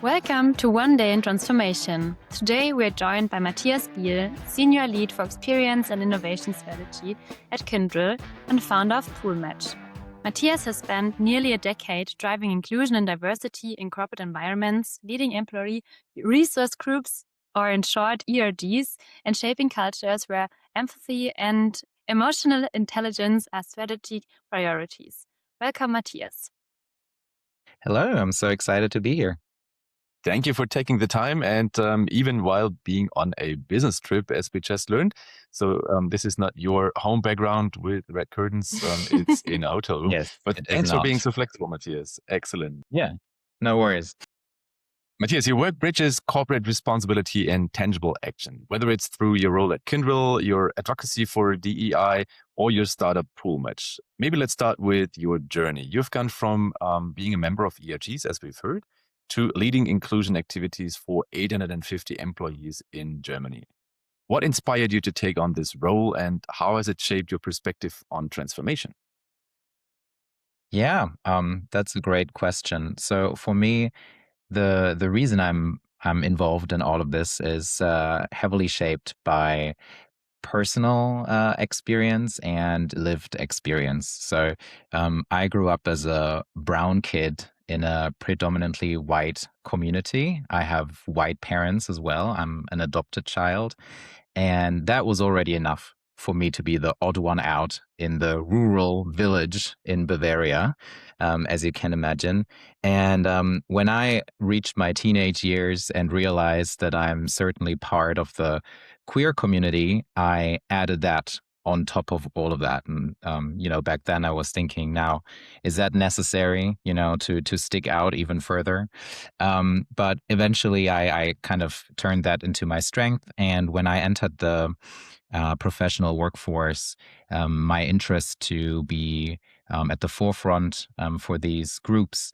Welcome to One Day in Transformation. Today we are joined by Matthias Biehl, Senior Lead for Experience and Innovation Strategy at Kyndryl and founder of PoolMatch. Matthias has spent nearly a decade driving inclusion and diversity in corporate environments, leading employee resource groups, or in short, ERGs, and shaping cultures where empathy and emotional intelligence are strategic priorities. Welcome, Matthias. Hello, I'm so excited to be here. Thank you for taking the time and even while being on a business trip, as we just learned. So this is not your home background with red curtains. It's in a hotel room. Yes, But it is thanks for not. being so flexible, Matthias. Excellent. Yeah, no worries. Matthias, your work bridges corporate responsibility and tangible action, whether it's through your role at Kyndryl, your advocacy for DEI, or your startup PoolMatch. Maybe let's start with your journey. You've gone from being a member of ERGs, as we've heard, to leading inclusion activities for 850 employees in Germany. What inspired you to take on this role, and how has it shaped your perspective on transformation? Yeah, that's a great question. So for me, the reason I'm involved in all of this is heavily shaped by personal experience and lived experience. So I grew up as a brown kid in a predominantly white community. I have white parents as well. I'm an adopted child. And that was already enough for me to be the odd one out in the rural village in Bavaria, as you can imagine. And when I reached my teenage years and realized that I'm certainly part of the queer community, I added that on top of all of that. And, back then I was thinking, now, is that necessary, to stick out even further? But eventually I kind of turned that into my strength. And when I entered the professional workforce, my interest to be at the forefront for these groups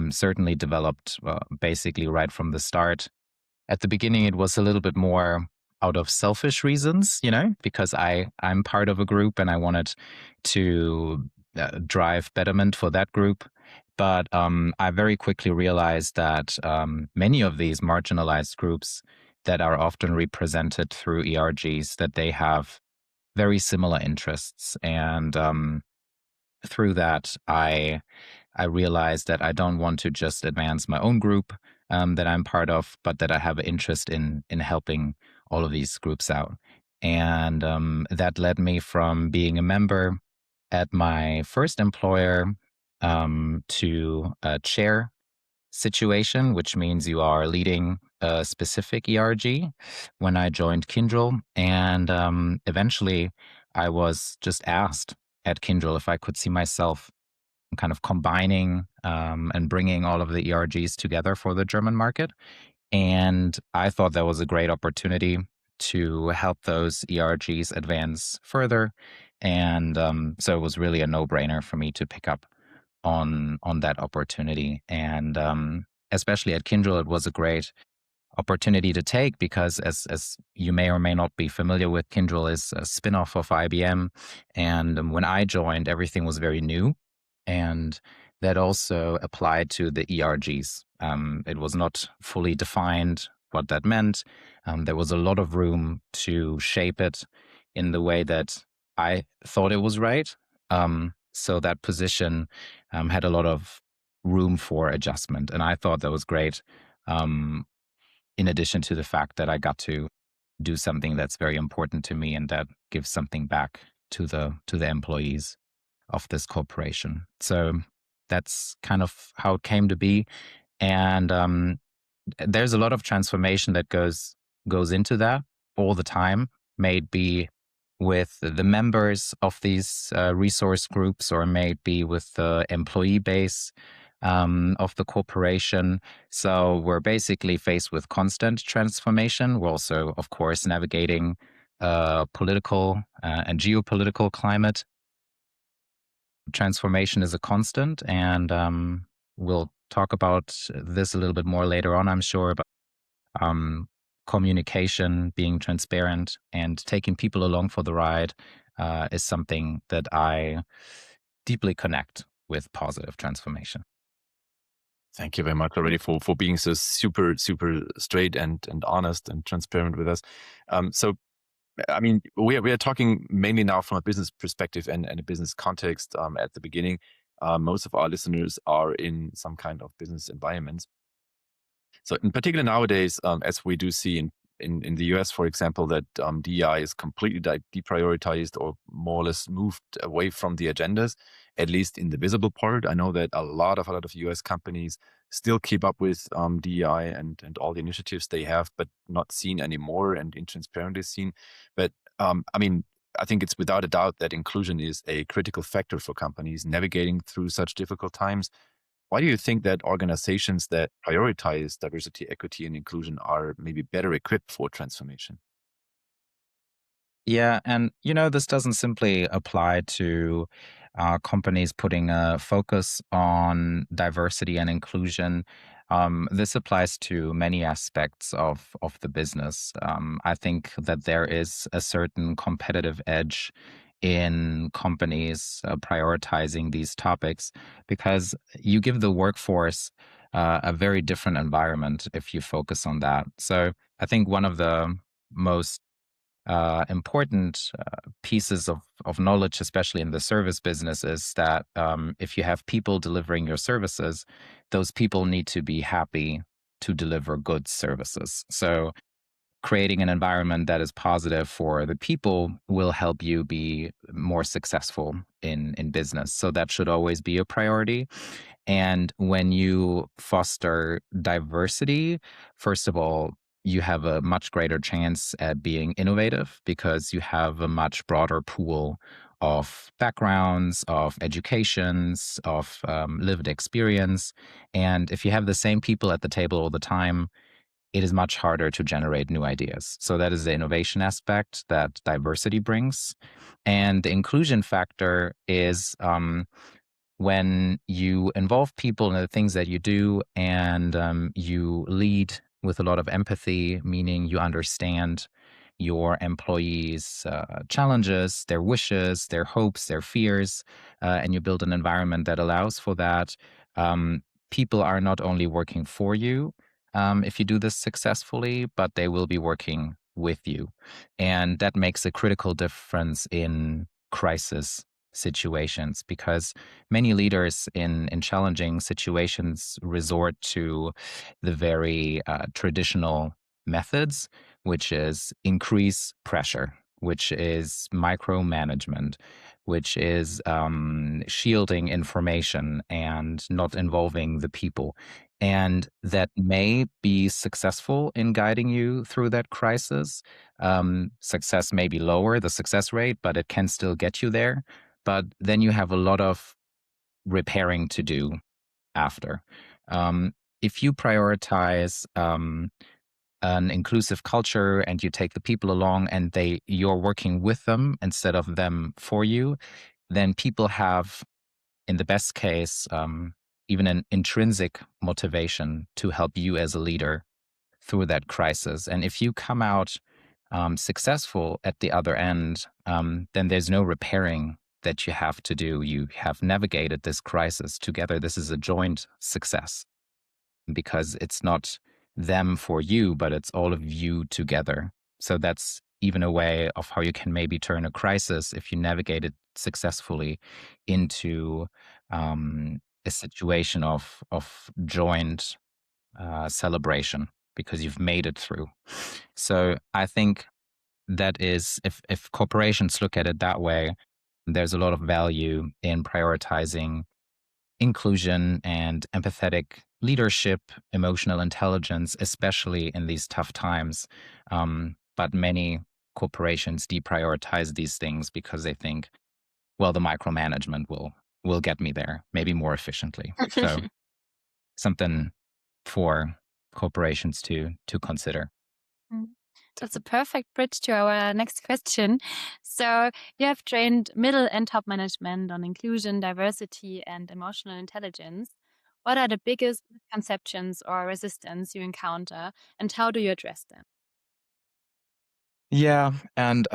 certainly developed basically right from the start. At the beginning, it was a little bit more out of selfish reasons, because I'm part of a group and I wanted to drive betterment for that group. But I very quickly realized that many of these marginalized groups that are often represented through ERGs, that they have very similar interests. And through that, I realized that I don't want to just advance my own group that I'm part of, but that I have an interest in helping all of these groups out. And that led me from being a member at my first employer to a chair situation, which means you are leading a specific ERG when I joined Kyndryl. And eventually I was just asked at Kyndryl if I could see myself kind of combining and bringing all of the ERGs together for the German market. And I thought that was a great opportunity to help those ERGs advance further. And so it was really a no-brainer for me to pick up on that opportunity. And especially at Kyndryl, it was a great opportunity to take because as you may or may not be familiar with, Kyndryl is a spin-off of IBM. And when I joined, everything was very new. And that also applied to the ERGs. It was not fully defined what that meant. There was a lot of room to shape it in the way that I thought it was right. So that position had a lot of room for adjustment. And I thought that was great. In addition to the fact that I got to do something that's very important to me and that gives something back to the employees of this corporation. So that's kind of how it came to be. And there's a lot of transformation that goes into that all the time, may it be with the members of these resource groups or may it be with the employee base of the corporation. So we're basically faced with constant transformation. We're also, of course, navigating political and geopolitical climate. Transformation is a constant, and we'll talk about this a little bit more later on, I'm sure. But communication, being transparent, and taking people along for the ride is something that I deeply connect with positive transformation. Thank you very much already for being so super straight and honest and transparent with us. So I mean, we are talking mainly now from a business perspective and a business context. At the beginning, most of our listeners are in some kind of business environments. So in particular nowadays, as we do see in the US, for example, that DEI is completely deprioritized or more or less moved away from the agendas, at least in the visible part. I know that a lot of US companies still keep up with DEI and all the initiatives they have, but not seen anymore and intransparently seen. But I mean, I think it's without a doubt that inclusion is a critical factor for companies navigating through such difficult times. Why do you think that organizations that prioritize diversity, equity, and inclusion are maybe better equipped for transformation? Yeah, and this doesn't simply apply to companies putting a focus on diversity and inclusion. This applies to many aspects of the business. I think that there is a certain competitive edge in companies prioritizing these topics because you give the workforce a very different environment if you focus on that. So I think one of the most important pieces of knowledge, especially in the service business, is that if you have people delivering your services, those people need to be happy to deliver good services. So creating an environment that is positive for the people will help you be more successful in business. So that should always be a priority. And when you foster diversity, first of all, you have a much greater chance at being innovative because you have a much broader pool of backgrounds, of educations, of lived experience. And if you have the same people at the table all the time, it is much harder to generate new ideas. So that is the innovation aspect that diversity brings. And the inclusion factor is when you involve people in the things that you do and you lead with a lot of empathy, meaning you understand your employees' challenges, their wishes, their hopes, their fears, and you build an environment that allows for that. Um, People are not only working for you if you do this successfully, but they will be working with you. And that makes a critical difference in crisis situations because many leaders in challenging situations resort to the very traditional methods, which is increase pressure, which is micromanagement, which is shielding information and not involving the people. And that may be successful in guiding you through that crisis. Success may be lower, the success rate, but it can still get you there. But then you have a lot of repairing to do after. If you prioritize an inclusive culture and you take the people along and you're working with them instead of them for you, then people have, in the best case, even an intrinsic motivation to help you as a leader through that crisis. And if you come out successful at the other end, then there's no repairing that you have to do. You have navigated this crisis together. This is a joint success because it's not them for you, but it's all of you together. So that's even a way of how you can maybe turn a crisis, if you navigate it successfully, into a situation of joint celebration because you've made it through. So I think that is, if corporations look at it that way, there's a lot of value in prioritizing inclusion and empathetic leadership, emotional intelligence, especially in these tough times. But many corporations deprioritize these things because they think, well, the micromanagement will get me there, maybe more efficiently. So something for corporations to consider. That's a perfect bridge to our next question. So, you have trained middle and top management on inclusion, diversity, and emotional intelligence. What are the biggest misconceptions or resistance you encounter, and how do you address them? Yeah, and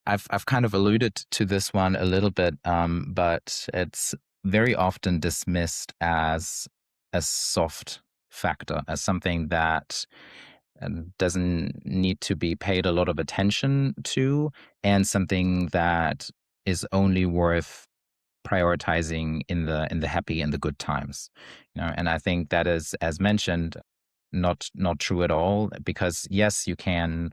I've kind of alluded to this one a little bit, but it's very often dismissed as a soft factor, as something that doesn't need to be paid a lot of attention to, and something that is only worth prioritizing in the happy and the good times. And I think that is, as mentioned, not true at all, because yes, you can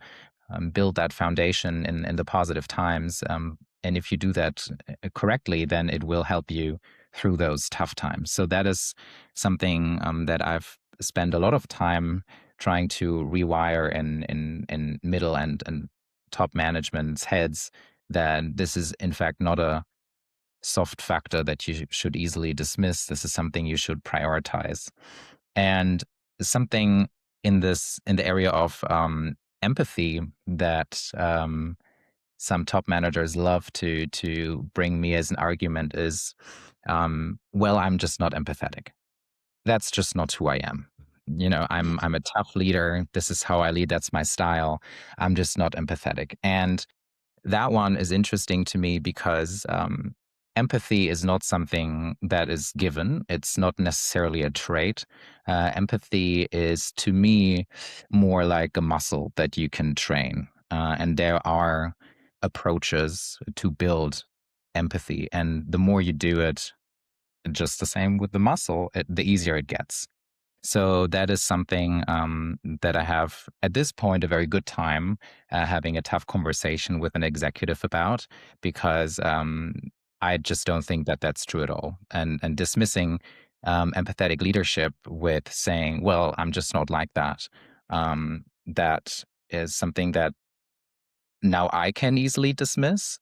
build that foundation in the positive times, and if you do that correctly, then it will help you through those tough times. So that is something that I've spent a lot of time trying to rewire in middle and top management's heads, that this is in fact not a soft factor that you should easily dismiss. This is something you should prioritize. And something in the area of empathy that some top managers love to bring me as an argument is, well, I'm just not empathetic. That's just not who I am. I'm a tough leader. This is how I lead. That's my style. I'm just not empathetic. And that one is interesting to me because empathy is not something that is given. It's not necessarily a trait. Empathy is, to me, more like a muscle that you can train. And there are approaches to build empathy. And the more you do it, just the same with the muscle, the easier it gets. So that is something that I have at this point a very good time having a tough conversation with an executive about, because I just don't think that that's true at all. And dismissing empathetic leadership with saying, well, I'm just not like that, that is something that now I can easily dismiss,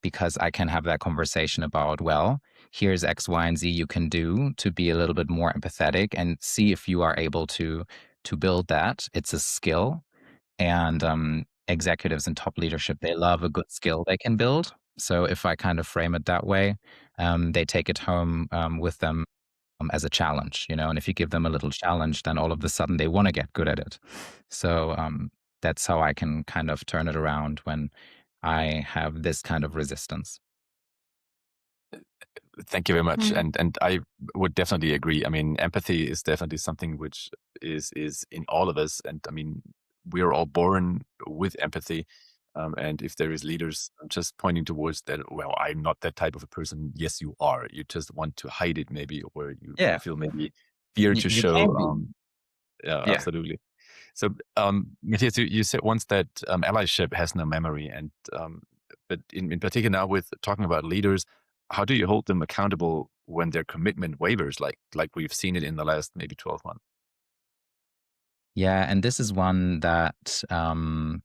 because I can have that conversation about, well, here's X, Y, and Z you can do to be a little bit more empathetic, and see if you are able to build that. It's a skill, and executives and top leadership, they love a good skill they can build. So if I kind of frame it that way, they take it home with them as a challenge, and if you give them a little challenge, then all of a sudden they want to get good at it. So that's how I can kind of turn it around when I have this kind of resistance. Thank you very much. Mm. And I would definitely agree. I mean, empathy is definitely something which is in all of us. And I mean, we are all born with empathy. And if there is leaders just pointing towards that, well, I'm not that type of a person. Yes, you are. You just want to hide it, maybe, or you Yeah, feel maybe fear to you show. can be. Yeah, Yeah. absolutely. So, Matthias, you said once that allyship has no memory, and but in particular now with talking about leaders, how do you hold them accountable when their commitment wavers, like we've seen it in the last maybe 12 months? Yeah, and this is one that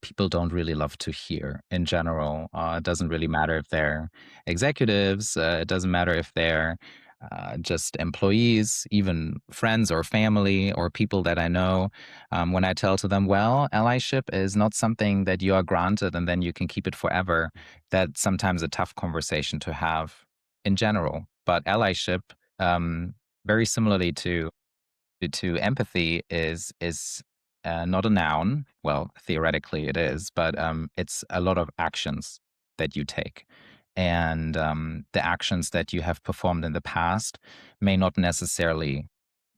people don't really love to hear in general. It doesn't really matter if they're executives, it doesn't matter if they're just employees, even friends or family or people that I know. When I tell to them, well, allyship is not something that you are granted and then you can keep it forever, that's sometimes a tough conversation to have in general. But allyship, very similarly to empathy, is not a noun. Well, theoretically it is, but it's a lot of actions that you take, and the actions that you have performed in the past may not necessarily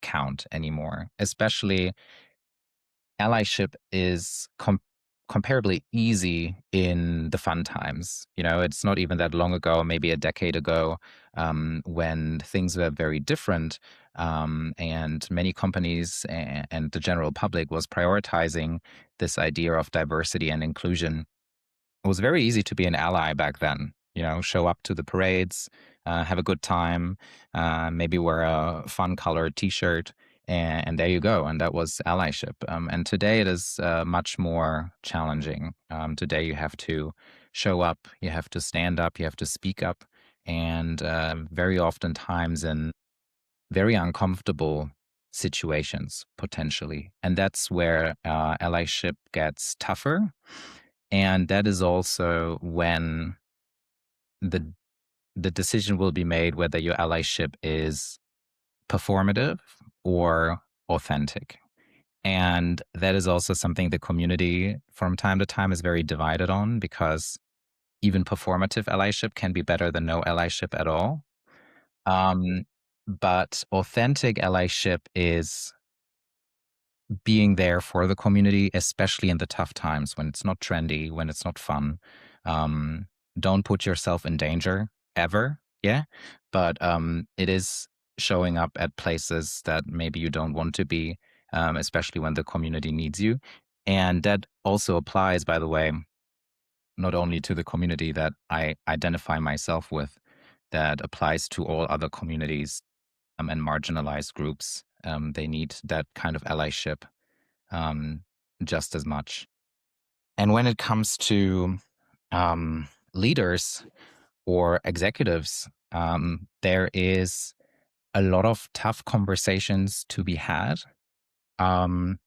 count anymore. Especially allyship is comparably easy in the fun times. It's not even that long ago, maybe a decade ago, when things were very different, and many companies and the general public was prioritizing this idea of diversity and inclusion. It was very easy to be an ally back then. Show up to the parades, have a good time, maybe wear a fun colored T-shirt, and there you go. And that was allyship. And today it is much more challenging. Today you have to show up, you have to stand up, you have to speak up, and very often times in very uncomfortable situations potentially. And that's where allyship gets tougher. And that is also when the the decision will be made whether your allyship is performative or authentic. And that is also something the community from time to time is very divided on, because even performative allyship can be better than no allyship at all. But authentic allyship is being there for the community, especially in the tough times when it's not trendy, when it's not fun. Don't put yourself in danger ever. Yeah. But it is showing up at places that maybe you don't want to be, especially when the community needs you. And that also applies, by the way, not only to the community that I identify myself with, that applies to all other communities and marginalized groups. They need that kind of allyship um, just as much. And when it comes to leaders or executives, there is a lot of tough conversations to be had. And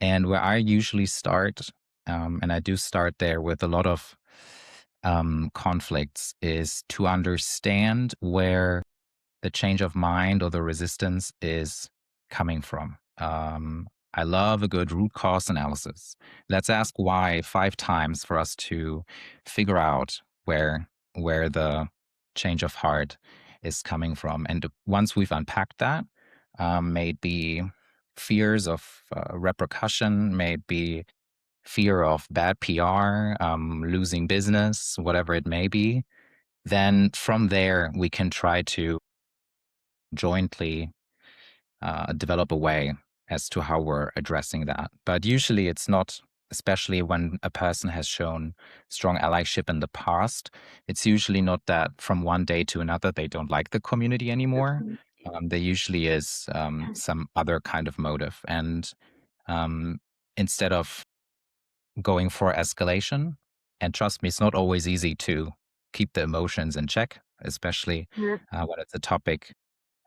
where I usually start, and I do start there with a lot of conflicts, is to understand where the change of mind or the resistance is coming from. I love a good root cause analysis. Let's ask why 5 times for us to figure out where the change of heart is coming from. And once we've unpacked that, maybe fears of repercussion, maybe fear of bad PR, losing business, whatever it may be, then from there we can try to jointly develop a way as to how we're addressing that. But usually it's not, especially when a person has shown strong allyship in the past, it's usually not that from one day to another they don't like the community anymore. There usually is some other kind of motive. And instead of going for escalation, and trust me, it's not always easy to keep the emotions in check, especially when it's a topic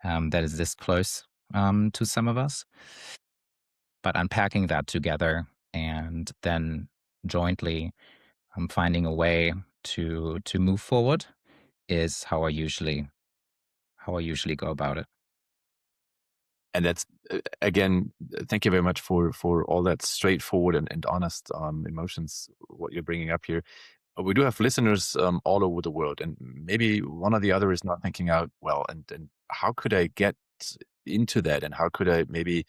that is this close to some of us. But unpacking that together and then jointly finding a way to move forward is how I usually go about it. And that's again, thank you very much for all that straightforward and honest emotions, what you're bringing up here. We do have listeners all over the world, and maybe one or the other is not thinking out, well, and how could I get into that, and how could I maybe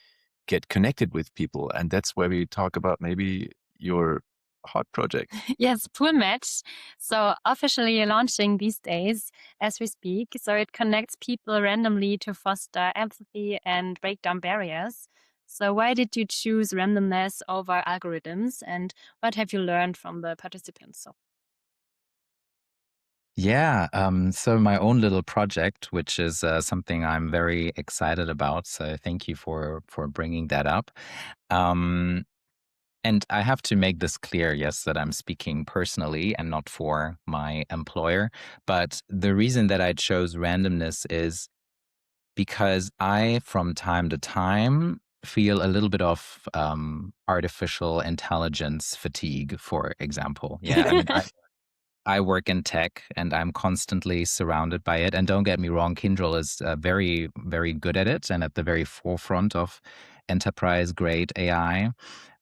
get connected with people? And that's where we talk about maybe your hot project. Yes, Pool Match. So officially launching these days as we speak. So it connects people randomly to foster empathy and break down barriers. So why did you choose randomness over algorithms, and what have you learned from the participants? Yeah, so my own little project, which is something I'm very excited about. So thank you for bringing that up. And I have to make this clear, yes, that I'm speaking personally and not for my employer. But the reason that I chose randomness is because I, from time to time, feel a little bit of artificial intelligence fatigue, for example. Yeah, I mean, I work in tech and I'm constantly surrounded by it. And don't get me wrong, Kyndryl is very, very good at it and at the very forefront of enterprise grade AI.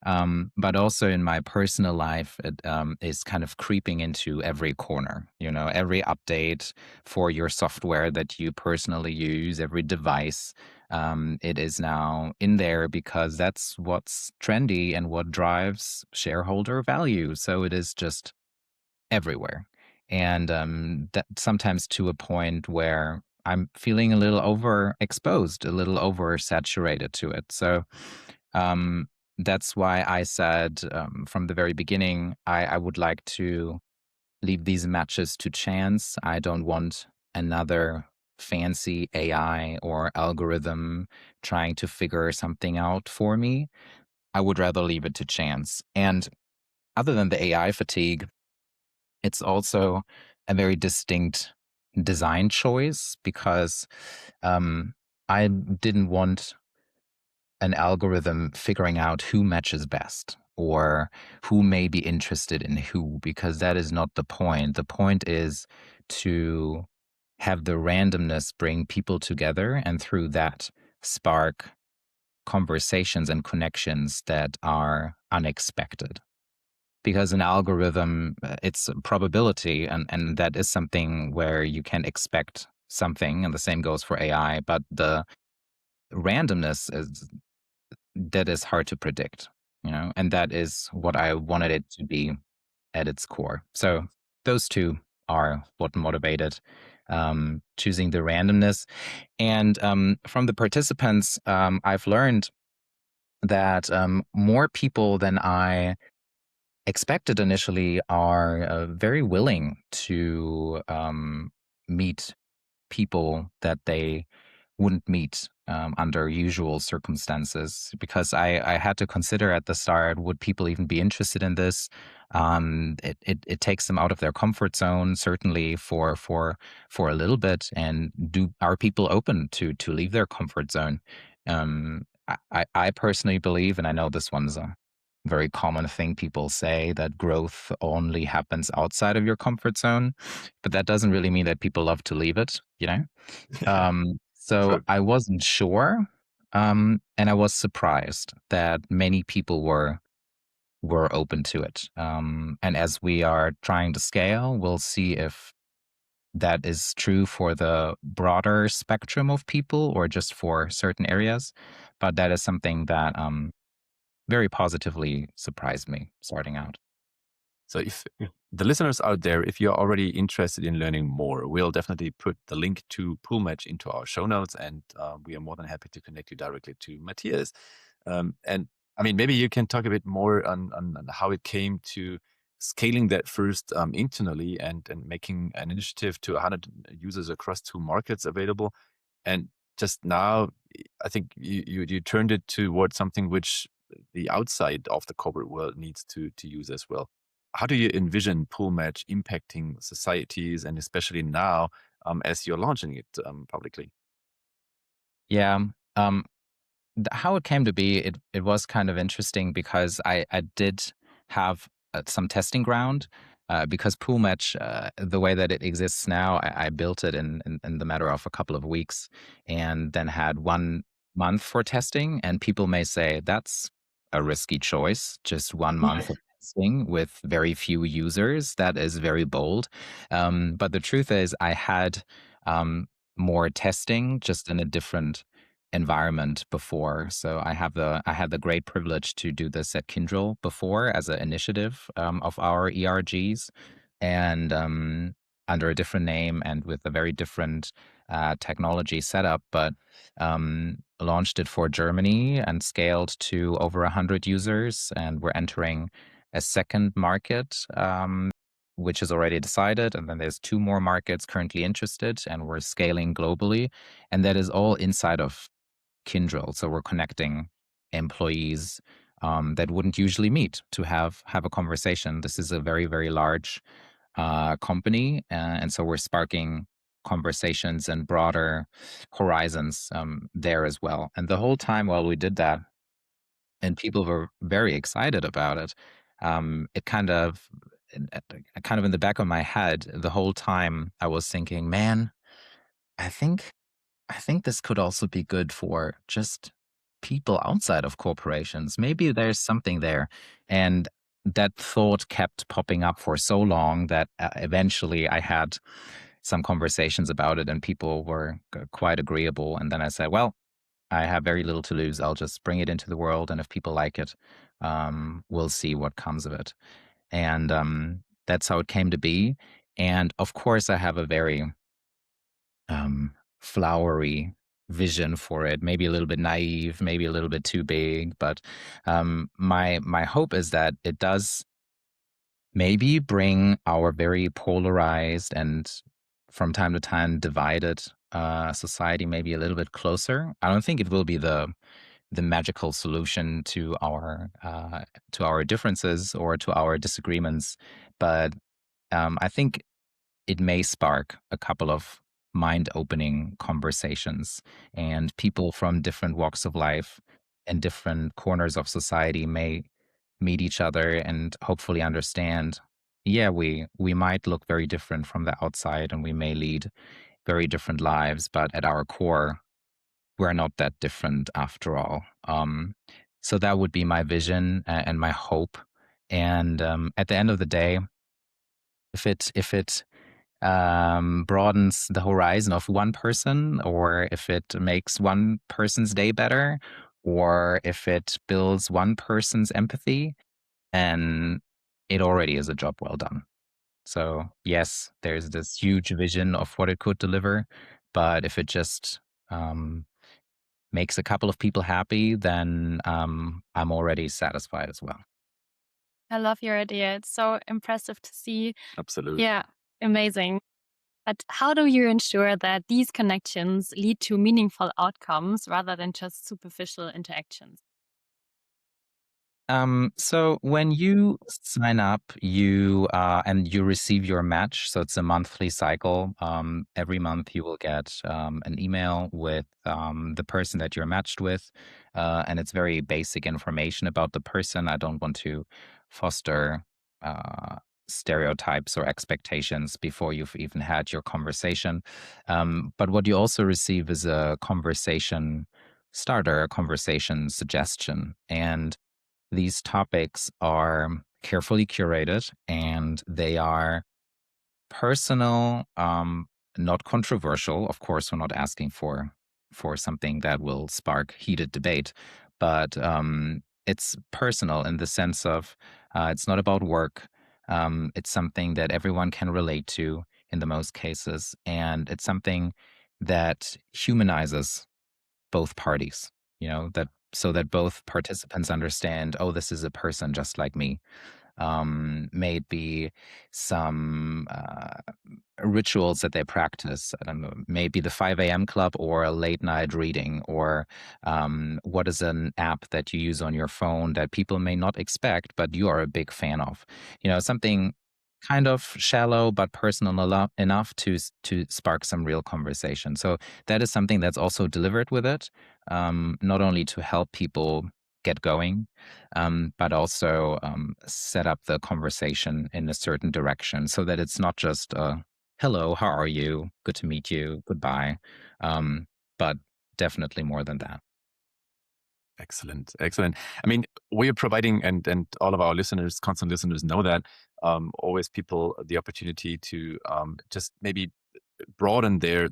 But also in my personal life, it is kind of creeping into every corner, every update for your software that you personally use, every device. It is now in there because that's what's trendy and what drives shareholder value. So it is just everywhere. And that sometimes to a point where I'm feeling a little overexposed, a little oversaturated to it. So that's why I said from the very beginning, I would like to leave these matches to chance. I don't want another fancy AI or algorithm trying to figure something out for me. I would rather leave it to chance. And other than the AI fatigue, it's also a very distinct design choice because I didn't want an algorithm figuring out who matches best or who may be interested in who, because that is not the point. The point is to have the randomness bring people together and through that spark conversations and connections that are unexpected. Because an algorithm, it's a probability, and that is something where you can expect something, and the same goes for AI. But the randomness is hard to predict, and that is what I wanted it to be at its core. So those two are what motivated choosing the randomness. And from the participants, I've learned that more people than I expected initially are very willing to meet people that they wouldn't meet under usual circumstances, because I had to consider at the start, would people even be interested in this? It takes them out of their comfort zone, certainly for a little bit. And are people open to leave their comfort zone? I personally believe, and I know this one's a very common thing people say, that growth only happens outside of your comfort zone, but that doesn't really mean that people love to leave it, So True. I wasn't sure, and I was surprised that many people were open to it. And as we are trying to scale, we'll see if that is true for the broader spectrum of people or just for certain areas. But that is something that very positively surprised me starting out. So if the listeners out there, if you're already interested in learning more, we'll definitely put the link to Pool Match into our show notes, and we are more than happy to connect you directly to Matthias. And I mean, maybe you can talk a bit more on how it came to scaling that first internally and making an initiative to 100 users across 2 markets available. And just now, I think you turned it towards something which the outside of the corporate world needs to use as well. How do you envision Pool Match impacting societies, and especially now as you're launching it publicly? Yeah. How it came to be, it was kind of interesting because I did have some testing ground, because Pool Match, the way that it exists now, I built it in the matter of a couple of weeks, and then had 1 month for testing. And people may say that's a risky choice, just 1 month of testing with very few users. That is very bold. But the truth is, I had more testing, just in a different environment before. So I had the great privilege to do this at Kyndryl before as an initiative of our ERGs, and under a different name and with a very different technology setup, but launched it for Germany and scaled to over 100 users. And we're entering a second market, which is already decided. And then there's 2 more markets currently interested, and we're scaling globally. And that is all inside of Kyndryl. So we're connecting employees that wouldn't usually meet to have a conversation. This is a very, very large company, and so we're sparking conversations and broader horizons there as well. And the whole time while we did that, and people were very excited about it, it kind of in the back of my head the whole time I was thinking, man, I think this could also be good for just people outside of corporations. Maybe there's something there. And that thought kept popping up for so long that eventually I had some conversations about it, and people were quite agreeable. And then I said, well, I have very little to lose. I'll just bring it into the world. And if people like it, we'll see what comes of it. And that's how it came to be. And of course, I have a very flowery vision for it, maybe a little bit naive, maybe a little bit too big, but my hope is that it does maybe bring our very polarized and from time to time divided society maybe a little bit closer. I don't think it will be the magical solution to our differences or to our disagreements, but I think it may spark a couple of mind-opening conversations, and people from different walks of life and different corners of society may meet each other and hopefully understand, yeah, we might look very different from the outside, and we may lead very different lives, but at our core, we're not that different after all. So that would be my vision and my hope. And at the end of the day, if it broadens the horizon of one person, or if it makes one person's day better, or if it builds one person's empathy, and it already is a job well done. So yes, there's this huge vision of what it could deliver, but if it just makes a couple of people happy, then I'm already satisfied as well. I love your idea. It's so impressive to see. Absolutely. Yeah, amazing. But how do you ensure that these connections lead to meaningful outcomes rather than just superficial interactions? So when you sign up, and you receive your match, so it's a monthly cycle. Every month you will get an email with the person that you're matched with, and it's very basic information about the person. I don't want to foster uh, stereotypes or expectations before you've even had your conversation. But what you also receive is a conversation starter, a conversation suggestion, and these topics are carefully curated and they are personal, not controversial. Of course, we're not asking for something that will spark heated debate, but it's personal in the sense of it's not about work. It's something that everyone can relate to in the most cases, and it's something that humanizes both parties, that so that both participants understand, oh, this is a person just like me. May it be some rituals that they practice. I don't know, maybe the 5 a.m. club or a late night reading, or what is an app that you use on your phone that people may not expect, but you are a big fan of. Something kind of shallow but personal enough to spark some real conversation. So that is something that's also delivered with it, not only to help people get going, but also set up the conversation in a certain direction so that it's not just hello, how are you? Good to meet you. Goodbye. But definitely more than that. Excellent. Excellent. I mean, we are providing, and all of our listeners, constant listeners know that, always people the opportunity to just maybe broaden their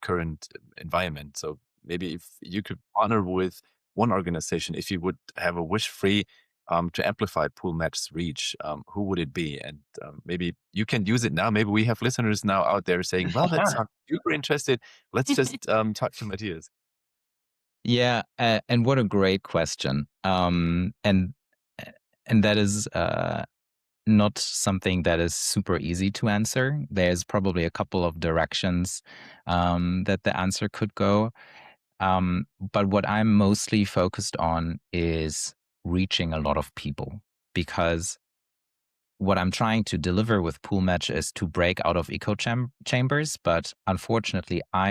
current environment. So maybe if you could partner with one organization, if you would have a wish free to amplify Pool Match's reach, who would it be? And maybe you can use it now. Maybe we have listeners now out there saying, well, that's not super interested. Let's just talk to Matthias. Yeah, and what a great question. And that is not something that is super easy to answer. There's probably a couple of directions that the answer could go. But what I'm mostly focused on is reaching a lot of people, because what I'm trying to deliver with Pool Match is to break out of echo chambers. But unfortunately, I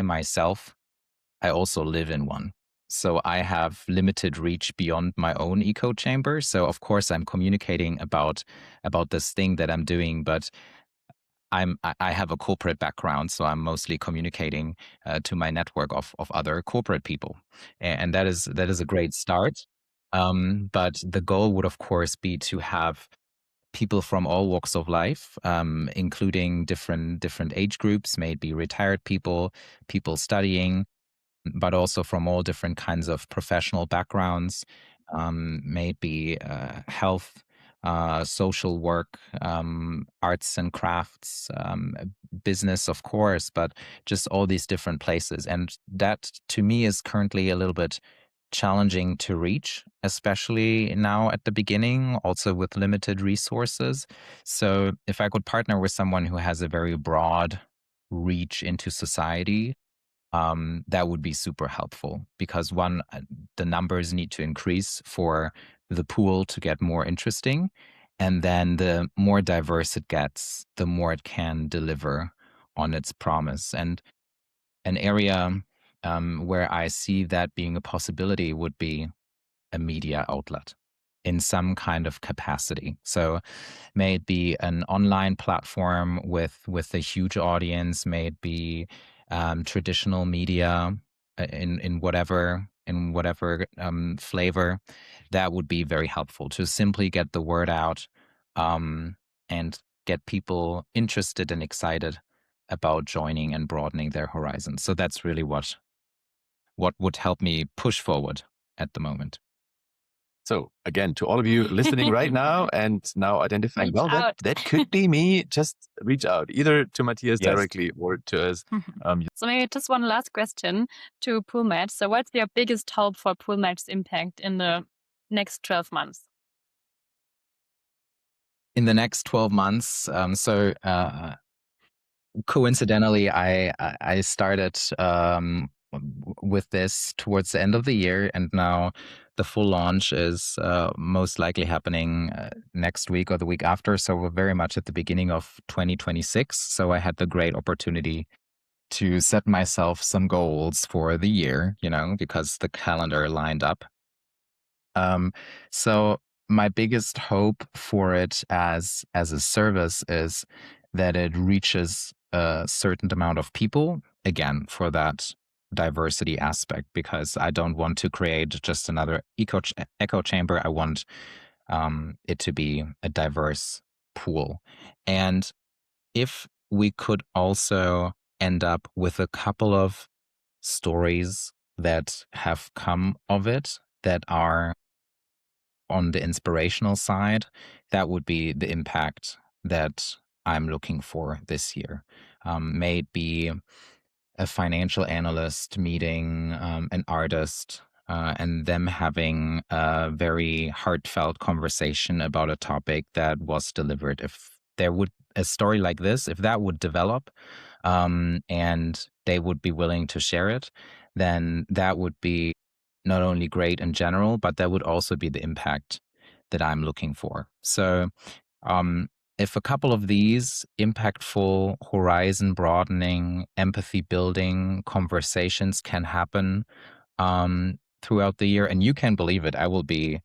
also live in one. So I have limited reach beyond my own echo chamber. So of course I'm communicating about this thing that I'm doing, but I have a corporate background, so I'm mostly communicating to my network of other corporate people, and that is a great start. But the goal would of course be to have people from all walks of life, including different age groups, maybe retired people studying, but also from all different kinds of professional backgrounds, maybe health, social work, arts and crafts, business, of course, but just all these different places. And that to me is currently a little bit challenging to reach, especially now at the beginning, also with limited resources. So if I could partner with someone who has a very broad reach into society, that would be super helpful, because one, the numbers need to increase for the pool to get more interesting. And then the more diverse it gets, the more it can deliver on its promise. And an area where I see that being a possibility would be a media outlet in some kind of capacity. So may it be an online platform with a huge audience, may it be traditional media in whatever flavor, that would be very helpful to simply get the word out, and get people interested and excited about joining and broadening their horizons. So that's really what would help me push forward at the moment. So again, to all of you listening right now and now identifying, Reach well, out. that could be me, just reach out either to Matthias Yes. directly or to us. So maybe just one last question to Pool Match. So what's your biggest hope for Pool Match's impact in the next 12 months? In the next 12 months, coincidentally, I started with this towards the end of the year, and now the full launch is most likely happening next week or the week after. So we're very much at the beginning of 2026. So I had the great opportunity to set myself some goals for the year, because the calendar lined up. So my biggest hope for it as a service is that it reaches a certain amount of people, again, for that diversity aspect, because I don't want to create just another echo chamber. I want it to be a diverse pool. And if we could also end up with a couple of stories that have come of it that are on the inspirational side, that would be the impact that I'm looking for this year. May it be a financial analyst meeting an artist and them having a very heartfelt conversation about a topic that was delivered. If there would a story like this, if that would develop and they would be willing to share it, then that would be not only great in general, but that would also be the impact that I'm looking for. So if a couple of these impactful, horizon broadening, empathy building conversations can happen throughout the year, and you can believe it, I will be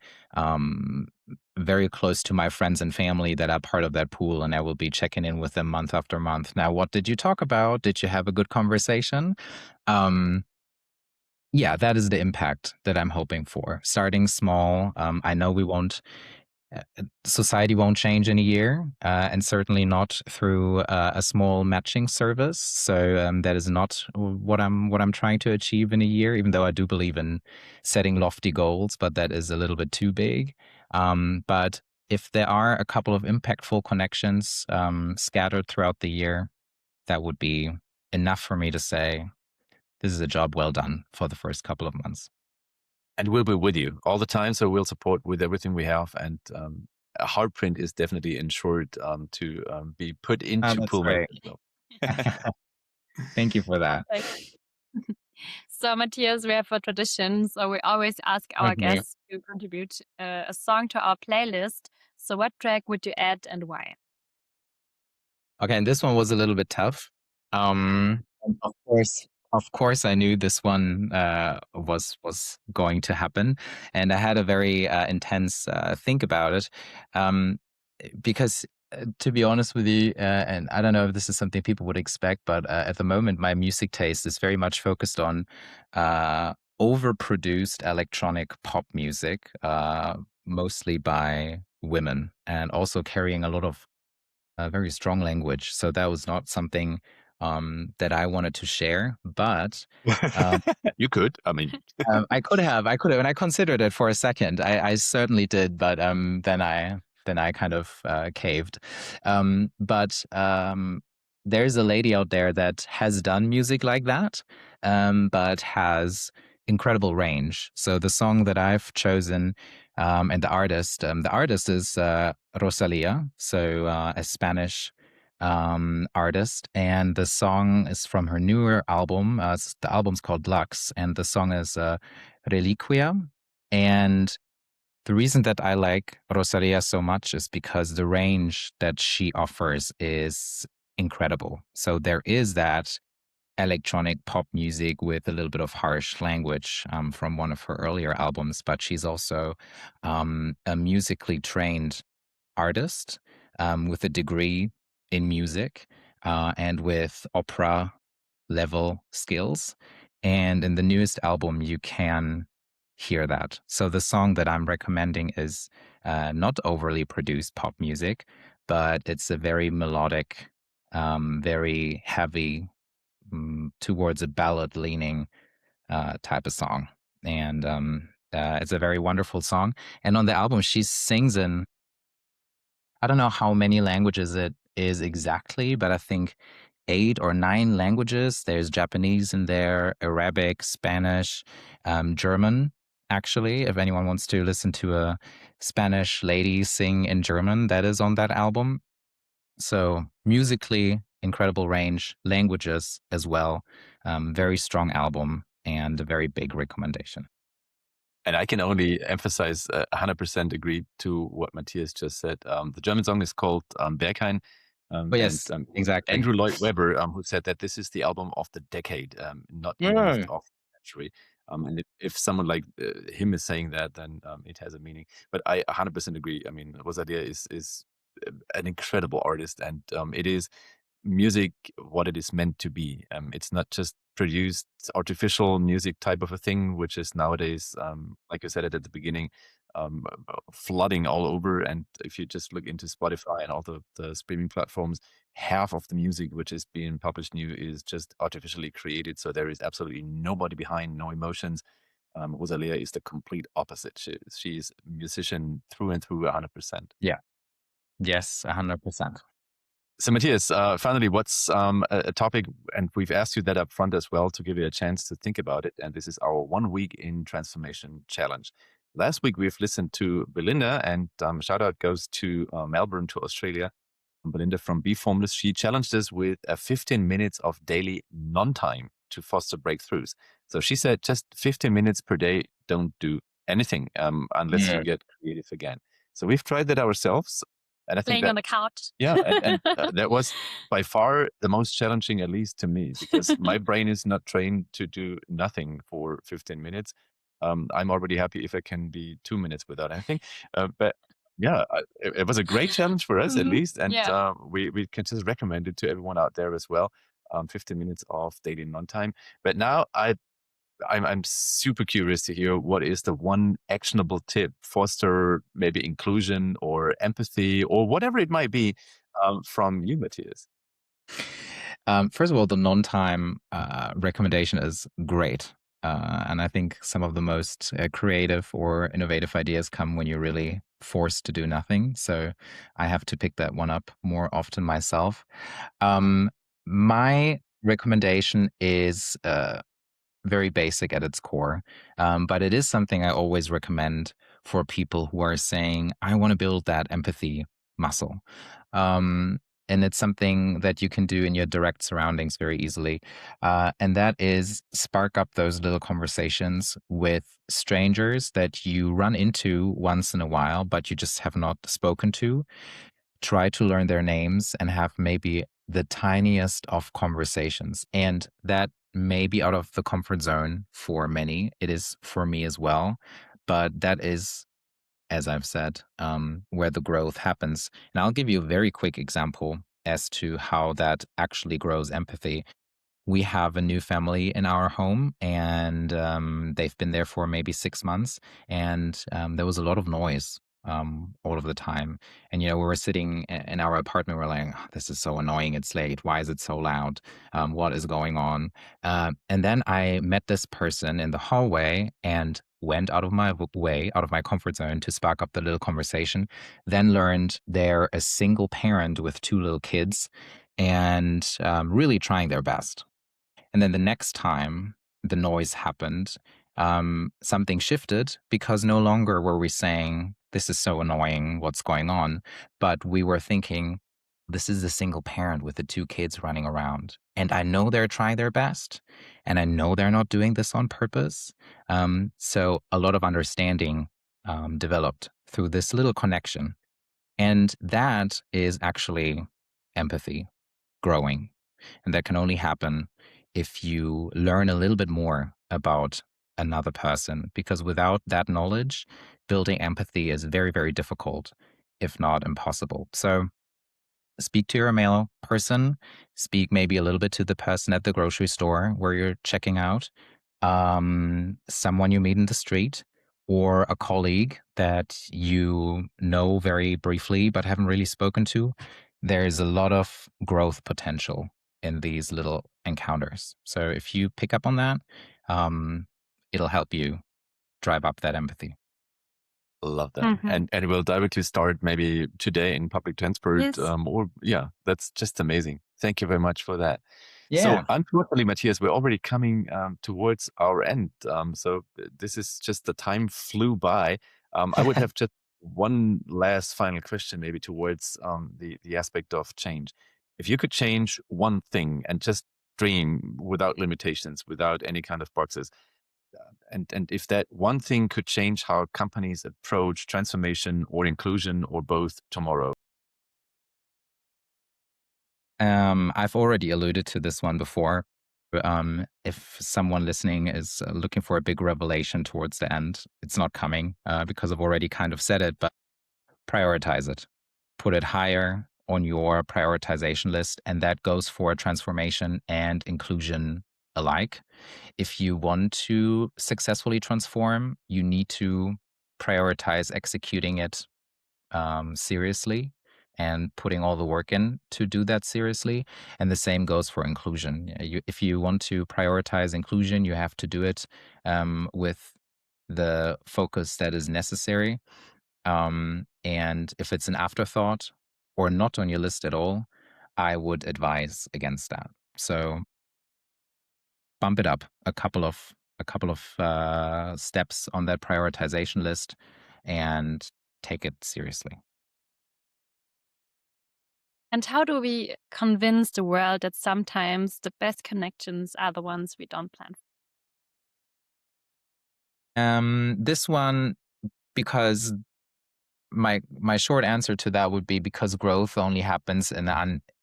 very close to my friends and family that are part of that pool, and I will be checking in with them month after month. Now, what did you talk about? Did you have a good conversation? Yeah, that is the impact that I'm hoping for. Starting small. I know society won't change in a year, and certainly not through a small matching service. So that is not what I'm trying to achieve in a year. Even though I do believe in setting lofty goals, but that is a little bit too big. But if there are a couple of impactful connections scattered throughout the year, that would be enough for me to say, this is a job well done for the first couple of months. And we'll be with you all the time. So we'll support with everything we have. And a hard print is definitely ensured to be put into That's Pool great. Match. Thank you for that. So, Matthias, we have a tradition. So we always ask our Okay. guests to contribute a song to our playlist. So what track would you add and why? Okay, and this one was a little bit tough. And of course, I knew this one was going to happen, and I had a very intense think about it, because to be honest with you, and I don't know if this is something people would expect, but at the moment, my music taste is very much focused on overproduced electronic pop music, mostly by women, and also carrying a lot of very strong language. So that was not something that I wanted to share, but You could. I mean, I could have, and I considered it for a second. I certainly did, but then I kind of caved. But there's a lady out there that has done music like that, but has incredible range. So the song that I've chosen and the artist is Rosalía, so a Spanish artist, and the song is from her newer album. The album's called Lux, and the song is Reliquia. And the reason that I like Rosalía so much is because the range that she offers is incredible. So there is that electronic pop music with a little bit of harsh language from one of her earlier albums, but she's also a musically trained artist with a degree in music and with opera level skills. And in the newest album, you can hear that. So the song that I'm recommending is not overly produced pop music, but it's a very melodic very heavy, towards a ballad leaning type of song. And it's a very wonderful song. And on the album, she sings in, I don't know how many languages it is exactly, but I think 8 or 9 languages. There's Japanese in there, Arabic, Spanish, German. Actually, if anyone wants to listen to a Spanish lady sing in German, that is on that album. So musically, incredible range, languages as well. Very strong album and a very big recommendation. And I can only emphasize 100% agree to what Matthias just said. The German song is called Berghain. But yes, and exactly. Andrew Lloyd Webber, who said that this is the album of the decade, not even of the century. And if someone like him is saying that, then it has a meaning. But I 100% agree. I mean, Rosalía is an incredible artist, and it is music what it is meant to be. It's not just produced artificial music type of a thing, which is nowadays, like you said it at the beginning, flooding all over. And if you just look into Spotify and all the streaming platforms, half of the music which is being published new is just artificially created. So there is absolutely nobody behind, no emotions. Rosalía is the complete opposite. She's a musician through and through 100%. Yeah. Yes, 100%. So Matthias, finally, what's a topic, and we've asked you that up front as well to give you a chance to think about it. And this is our 1 week in transformation challenge. Last week, we've listened to Belinda, and shout out goes to Melbourne, to Australia. Belinda from Be Formless, she challenged us with 15 minutes of daily non-time to foster breakthroughs. So she said just 15 minutes per day, don't do anything unless you get creative again. So we've tried that ourselves. And I think Playing on the couch. yeah, and that was by far the most challenging, at least to me, because my brain is not trained to do nothing for 15 minutes. I'm already happy if I can be 2 minutes without anything. But yeah, it was a great challenge for us, at least. And we can just recommend it to everyone out there as well. 15 minutes of daily non-time. But now I'm super curious to hear what is the one actionable tip, foster maybe inclusion or empathy or whatever it might be, from you, Matthias. First of all, the non-time recommendation is great. And I think some of the most creative or innovative ideas come when you're really forced to do nothing. So I have to pick that one up more often myself. My recommendation is very basic at its core, but it is something I always recommend for people who are saying, I want to build that empathy muscle. And it's something that you can do in your direct surroundings very easily. And that is spark up those little conversations with strangers that you run into once in a while, but you just have not spoken to. Try to learn their names and have maybe the tiniest of conversations. And that may be out of the comfort zone for many. It is for me as well. But that is, as I've said, where the growth happens. And I'll give you a very quick example as to how that actually grows empathy. We have a new family in our home, and they've been there for maybe 6 months. And there was a lot of noise all of the time. And, we were sitting in our apartment. We're like, "Oh, this is so annoying. It's late. Why is it so loud? What is going on?" And then I met this person in the hallway and went out of my way, out of my comfort zone to spark up the little conversation. Then learned they're a single parent with 2 little kids and really trying their best. And then the next time the noise happened, something shifted because no longer were we saying, this is so annoying, what's going on? But we were thinking, this is a single parent with the 2 kids running around. And I know they're trying their best. And I know they're not doing this on purpose. So a lot of understanding developed through this little connection. And that is actually empathy growing. And that can only happen if you learn a little bit more about another person, because without that knowledge, building empathy is very, very difficult, if not impossible. So speak to your male person, speak maybe a little bit to the person at the grocery store where you're checking out, someone you meet in the street, or a colleague that you know very briefly but haven't really spoken to. there's a lot of growth potential in these little encounters. So if you pick up on that, it'll help you drive up that empathy. Love that. And we'll directly start maybe today in public transport. Yes. That's just amazing. Thank you very much for that. Yeah. So unfortunately, Matthias, we're already coming towards our end. So this is just the time flew by. I would have just one last final question, maybe towards the aspect of change. If you could change one thing and just dream without limitations, without any kind of boxes, and if that one thing could change how companies approach transformation or inclusion or both tomorrow. I've already alluded to this one before. If someone listening is looking for a big revelation towards the end, it's not coming because I've already kind of said it, but prioritize it. Put it higher on your prioritization list, and that goes for transformation and inclusion alike. If you want to successfully transform, you need to prioritize executing it seriously and putting all the work in to do that seriously. And the same goes for inclusion. If you want to prioritize inclusion, you have to do it with the focus that is necessary. And if it's an afterthought or not on your list at all, I would advise against that. So bump it up a couple of steps on that prioritization list and take it seriously. And how do we convince the world that sometimes the best connections are the ones we don't plan for? This one, because my short answer to that would be because growth only happens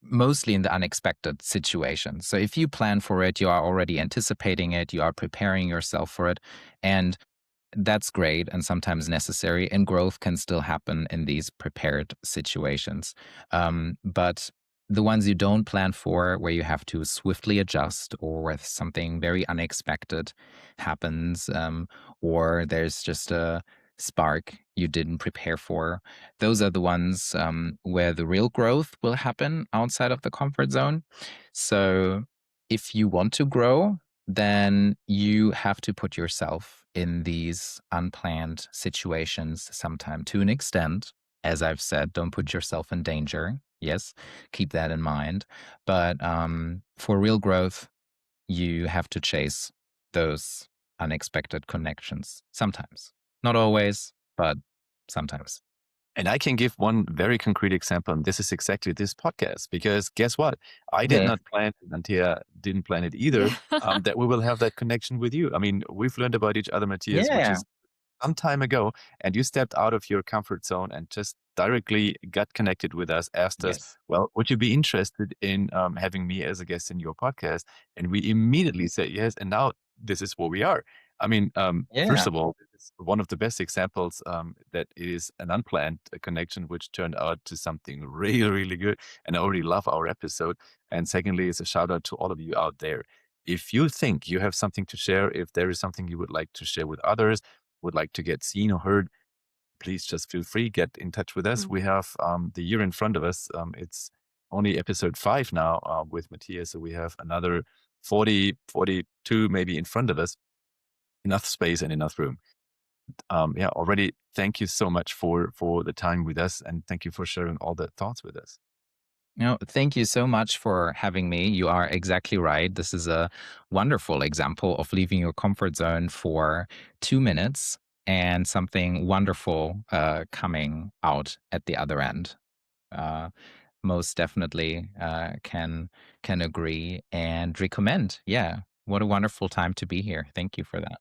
mostly in the unexpected situation. So if you plan for it, you are already anticipating it, you are preparing yourself for it, and that's great and sometimes necessary, and growth can still happen in these prepared situations. But the ones you don't plan for, where you have to swiftly adjust, or where something very unexpected happens, or there's just a spark you didn't prepare for, those are the ones where the real growth will happen outside of the comfort zone. So if you want to grow, then you have to put yourself in these unplanned situations sometime to an extent. As I've said, don't put yourself in danger. Yes, keep that in mind. But for real growth, you have to chase those unexpected connections sometimes. Not always, but sometimes. And I can give one very concrete example, and this is exactly this podcast, because guess what? I did not plan it, and Tia didn't plan it either, that we will have that connection with you. I mean, we've learned about each other, Matthias, which is some time ago, and you stepped out of your comfort zone and just directly got connected with us, asked us, well, would you be interested in having me as a guest in your podcast? And we immediately said yes, and now this is where we are. I mean, first of all, it's one of the best examples that is an unplanned connection, which turned out to something really, really good. And I already love our episode. And secondly, it's a shout out to all of you out there. If you think you have something to share, if there is something you would like to share with others, would like to get seen or heard, please just feel free, get in touch with us. We have the year in front of us. It's only episode 5 now with Matthias. So we have another 40, 42 maybe in front of us. Enough space and enough room. Already thank you so much for the time with us, and thank you for sharing all the thoughts with us. No, thank you so much for having me. You are exactly right. This is a wonderful example of leaving your comfort zone for 2 minutes and something wonderful coming out at the other end. Most definitely can agree and recommend. Yeah, what a wonderful time to be here. Thank you for that.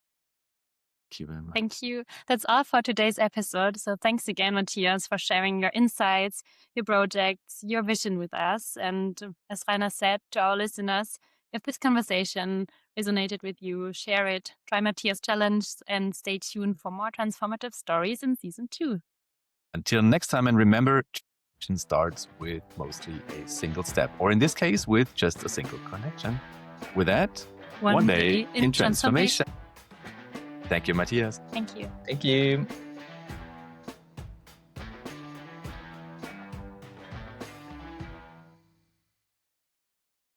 Thank you very much. Thank you. That's all for today's episode. So thanks again, Matthias, for sharing your insights, your projects, your vision with us. And as Rainer said to our listeners, if this conversation resonated with you, share it, try Matthias' challenge, and stay tuned for more transformative stories in season 2. Until next time, and remember, transformation starts with mostly a single step, or in this case, with just a single connection. With that, one day in transformation. Thank you, Matthias. Thank you. Thank you.